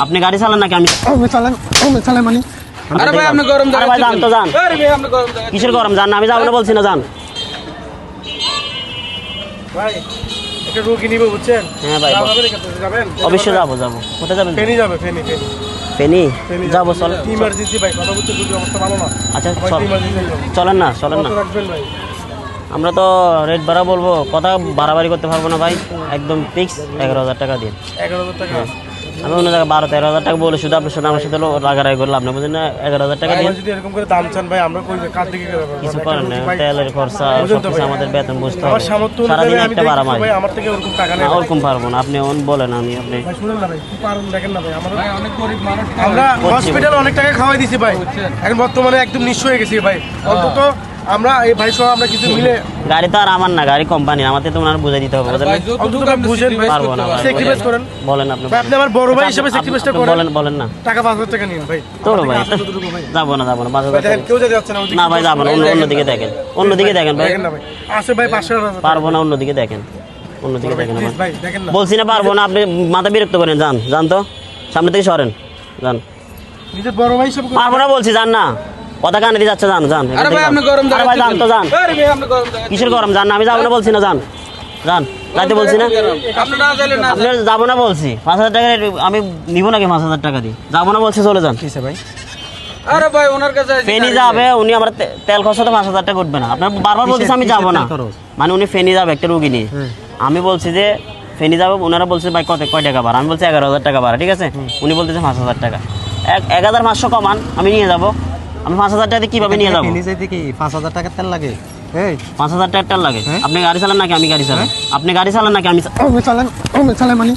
আপনি গাড়ি চালান নাকি আমি চালাই মানে আরে ভাই আপনি গরম আরে ভাই যান তো যান। আরে ভাই আপনি গরম জায়গা কিসের গরম যান না, আমি যাবো না বলছি না, যান। ভাই একটা রোগী নিব বুঝছেন? হ্যাঁ ভাই যাবেন? অবশ্যই যাবো যাবো। কোথায় যাবেন? ফেনি যাবে ফেনি ফেনি যাবো, চল। ইমার্জেন্সি ভাই, কথা বলতে যদি অবস্থা ভালো না। আচ্ছা ভাই চল, ইমার্জেন্সি চলেন না চলেন না। কত রাখবেন ভাই? আমরা তো রেট বাড়া বলবো, কথা বাড়াবাড়ি করতে পারবো না ভাই, একদম ফিক্স 11,000 টাকা দিন। 11,000 টাকা। আমি অন্য জায়গায় 12-13,000 টাকা বলে শুধু আপনার সাথে আমার সাথে রাগারাগি করলাম, আপনি বুঝলেন না? 11,000 টাকা দিন। ভাই যদি এরকম করে দাম চান ভাই, আমরা কই কার দিকে গেলাম? কিছু করেন না, তেলের খরচা সবকিছু আমাদের বেতন বুঝতে আমার হবে, সামর্থ্য সারাদিন অনুযায়ী আমি একটা ভাড়া মারি। ভাই, আমার থেকে ওরকম টাকা নেই। না, ওরকম পারবো না, আপনি বলেন। আপনি ভাই শুনুন না ভাই, কি পারুন দেখেন না ভাই, আমরা ভাই অনেক গরিব মানুষ আমরা হসপিটালে অনেক টাকা খাওয়াই দিছি ভাই, এখন বর্তমানে একদম নিঃস্ব হয়ে গেছি ভাই। অন্তত আমরা এই ভাই সহ আমরা কিছু মিলে, গাড়ি তো আর আমার না, গাড়ি কোম্পানি, আমাদের তো ওনার বুঝাই দিতে হবে, বুঝলেন? ভাই যতটুকু আপনি বুঝেন, sacrifice পারবো না করতে ভাই। পারেন। স্যাক্রিফাইস করেন বলেন আপনি ভাই, আপনি আমার বড় ভাই হিসেবে স্যাক্রিফাইসটা আপনি করেন। বলেন না। টাকা 5,000 টাকা নিন ভাই। তোর ভাই যাবো না 5,000 ভাই দেখেন টাকা। কেউ যেতে যাচ্ছে না ওদিকে। না ভাই যাবো না, অন্যদিকে দেখেন, অন্যদিকে দেখেন ভাই। দেখেন না ভাই, আসে ভাই 5,000 পারবো না, অন্যদিকে দেখেন, অন্যদিকে দেখেন। প্লিজ ভাই দেখেন না, বলছি না পারবো না, আপনি মাথা বিরক্ত করেন, যান যান তো, সামনে থেকে সরেন, যান। নিজের বড় ভাই হিসেবে পারবো না বলছি, যান না, কথা কানে দিয়ে যাচ্ছে, যান যান। আরে ভাই আপনি গরম আরে জায়গা ভাই যান তো, যান। আরে ভাই আপনি গরম জায়গা কিসের গরম যান না, আমি যাবো না বলছি না, যান যান, যাইতে বলছি না। আপনি না চাইলে না আপনি যাবো না বলছি, 5,000 টাকা আমি নিবো নাকি? 5,000 টাকা দিই, যাবো না বলছি, চলে যান। কিসে ভাই? আরে ভাই ওনার কাছে ফেনি যাবে, উনি আমার তেল খরচা তো 5,000 টাকা উঠবে না। আপনার বারবার বলতেছে আমি যাবো না, মানে উনি ফেনি যাবে একটা রুগী নিয়ে। আমি বলছি যে ফেনি যাবো, ওনারা বলছে ভাই কয় টাকা ভাড়া? আমি বলছি 11,000 টাকা ভাড়া, ঠিক আছে? উনি বলতেছে 5,000 টাকা। 1,500 কমান, আমি নিয়ে যাবো। আমি 5,000 টাকা দিয়ে কিভাবে নিয়ে যাবো? যাইতে কি 5,000 টাকা তেল লাগে? এই 5,000 টাকা তেল লাগে। আপনি গাড়ি চালান নাকি আমি গাড়ি চালাই? আপনি গাড়ি চালান নাকি আমি চালাই মানে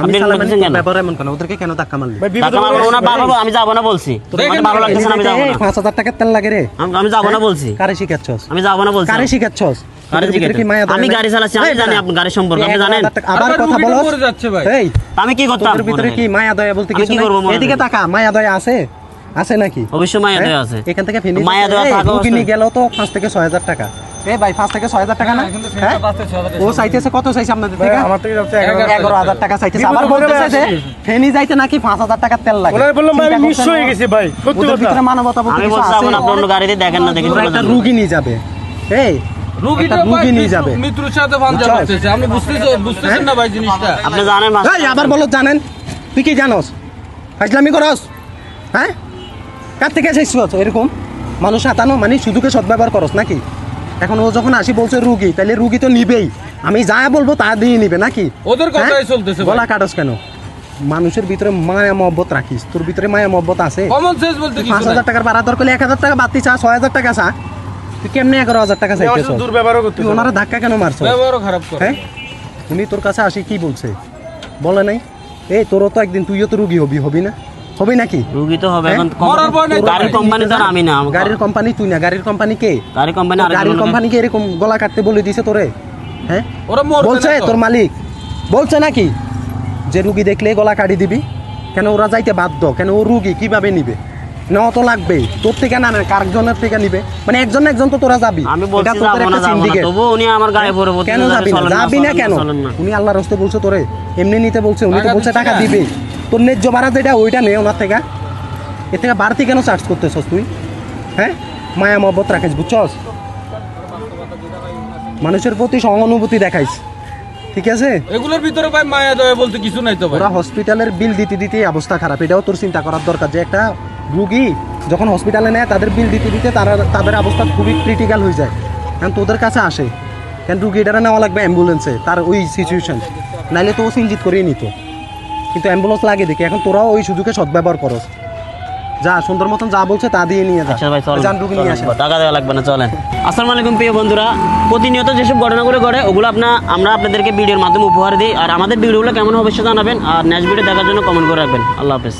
আপনি বলতেছেন কেন? ব্যাপার এমন কেন? ওদেরকে কেন ধাক্কা মারলি? ভাই টাকা আমার ওনার বাবা, আমি যাবো না বলছি, আমার ভালো লাগতেছে না, আমি যাবো না। 5,000 টাকা তেল লাগে রে। আমি যাবো না বলছি, কারে শিখাচ্ছস? আমি যাবো না বলছি। কারে শিখাচ্ছস? গাড়ি তোদের ভিতরে কি মায়া দয়া আমি নাই? গাড়ি চালাচ্ছি, আমি এই জানি বেটা, আপনি গাড়ি সম্পর্কে, আপনি জানেন। 1,000 টাকা আবার কথা বলস? পড়ে যাচ্ছে ভাই এই আমি কি করতাম? তোদের ভিতরে কি মায়া দয়া বলতে আমি কিছু কি নাই? করবো মনে এদিকে হয়? তাকা, মায়া দয়া আছে? আছে নাকি? অবশ্যই মায়া দেওয়া আছে। এখান থেকে ফিনিশ মায়া দেওয়া থাকা কিনে গেল তো 5 থেকে 6,000 টাকা। এই ভাই 5 থেকে 6,000 টাকা না? হ্যাঁ? ও চাইতেছে কত চাইছে আপনাদের ভাই থেকে? আমার থেকে যাচ্ছে 11,000 টাকা চাইতেছে। আবার বলতেছে যে ফেনি যাইতে নাকি 5,000 টাকা তেল লাগে। ওনারা বললাম ভাই আমি চিন্তা নিঃস্ব করছেন হয়ে না? গেছি ভাই, সত্যি ওদের কথা। ভিতরে মানবতা বলতে আমি কিছু বলছি আছে? যাবো না, আপনি অন্য গাড়ি দিয়ে দেখেন না, দেখেন ওরা চলে একটা যান। রুগী নিয়ে যাবে। এই রুগীটা একটা ভাই রুগী নিয়ে যাবে। মৃত্যুর সাথে ভাঞ্জা করতেছে আপনি বুঝতেছেন না ভাই জিনিসটা আপনি জানেন এই আবার বলো জানেন? তুই কি জানোস? ফাজলামি করস? হ্যাঁ? কার থেকে এসেছিস এরকম? মানুষ হাতানো মানে শুধুকে সদ্ব্যবহার করস নাকি? এখন ও যখন আসি বলছে রুগী, তাহলে রুগী তো নিবেই। আমি যা বলবো তা দিয়ে নিবে নাকি? ওদের কথাই হ্যাঁ? চলতেছে ভাই। গলা কাটস কেন? মানুষের ভিতরে মায়া মহব্বত রাখিস, তোর ভিতরে মায়া মহব্বত আছে? কমন সেন্স বলতে কিছু নাই 5,000 টাকার ভাড়া দরকার 1,000 টাকা বাড়তি চা, 6,000 টাকা চা। তুই কেমনে 11,000 টাকা আমার চাইতেছ? সাথে দুর্ব্যবহারও করতে তুই ওনারা ধাক্কা কেন মারছ? ব্যবহারও খারাপ করে হ্যাঁ, উনি তোর কাছে আসি কি বলছে বলে নাই? এই তোরও তো একদিন তুইও তো রুগী হবি না? হবি নাকি? রুগী তো হবে, এখন মরার ভয় নাই। গাড়ির কোম্পানি তো আর আমি না, গাড়ির কোম্পানি তুই না, গাড়ির কোম্পানি কে? গাড়ির কোম্পানি তোর গাড়ির কোম্পানি কে এরকম গলা কাটতে বলে দিছে তোরে? হ্যাঁ, ওরা মরবে বলছে না তো। তোর মালিক বলছে নাকি যে রুগী দেখলে গলা কাটি দিবি? কেন ওরা যাইতে বাধ্য? কেন ও রুগী কিভাবে নিবে? নেওয়া তো লাগবে, তোর থেকে না কারজনের থেকে নিবে, মানে একজন তো তোরা যাবি। আমি এটা বলছি তোদের যাবো না একটা যাবো না, syndicate। তবু উনি আমার গায়ে পড়ে বলতে কেন যাবি না? যাবি না কেন? উনি আল্লাহর রাস্তায় বলছে তোরে এমনি নিতে বলছে, উনি তো টাকা বলছে দিচ্ছে টাকা না। দিবে। তোর ন্যায্য ভাড়া যেটা ওইটা নে ওনার থেকে। এর থেকে বাড়তি কেন চার্জ করতেছস তুই? হ্যাঁ, মায়া মহব্বত রাখিস, বুঝছস? মানুষের প্রতি সহানুভূতি দেখাইস, ঠিক আছে? এগুলোর ভিতরে ভাই মায়া দয়া বলতে কিছু নাই তো ভাই ওরা হসপিটালের বিল দিতে দিতে অবস্থা খারাপ, এটাও তোর চিন্তা করার দরকার যে একটা রুগী যখন হসপিটালে নেয় তাদের বিল দিতে দিতে তাদের অবস্থা খুবই ক্রিটিক্যাল হয়ে যায়। কারণ তোদের কাছে আসে কেন রুগীটারা নেওয়া লাগবে অ্যাম্বুলেন্সে, তার ওই সিচুয়েশন, নাইলে তো ও সিনজিত করিয়ে নিত, কিন্তু অ্যাম্বুলেন্স লাগে দেখি। এখন তোরাও ওই সুযোগে সদ্ব্যবহার করস। যা সুন্দর মতন যা বলছে তা দিয়ে নিয়ে যা। আচ্ছা ভাই চলেন, যান রুগী নিয়ে আসেন। টাকা দেওয়া লাগবে না, চলেন। আসসালামু আলাইকুম প্রিয় বন্ধুরা, প্রতিনিয়ত যেসব ঘটনাগুলো ঘটে ওগুলো আমরা আপনাদেরকে ভিডিওর মাধ্যমে উপহার দিই। আর আমাদের ভিডিওগুলো কেমন হবে অবশ্যই জানাবেন, আর নেক্সট ভিডিও দেখার জন্য কমেন্ট করে রাখবেন। আল্লাহ হাফেজ।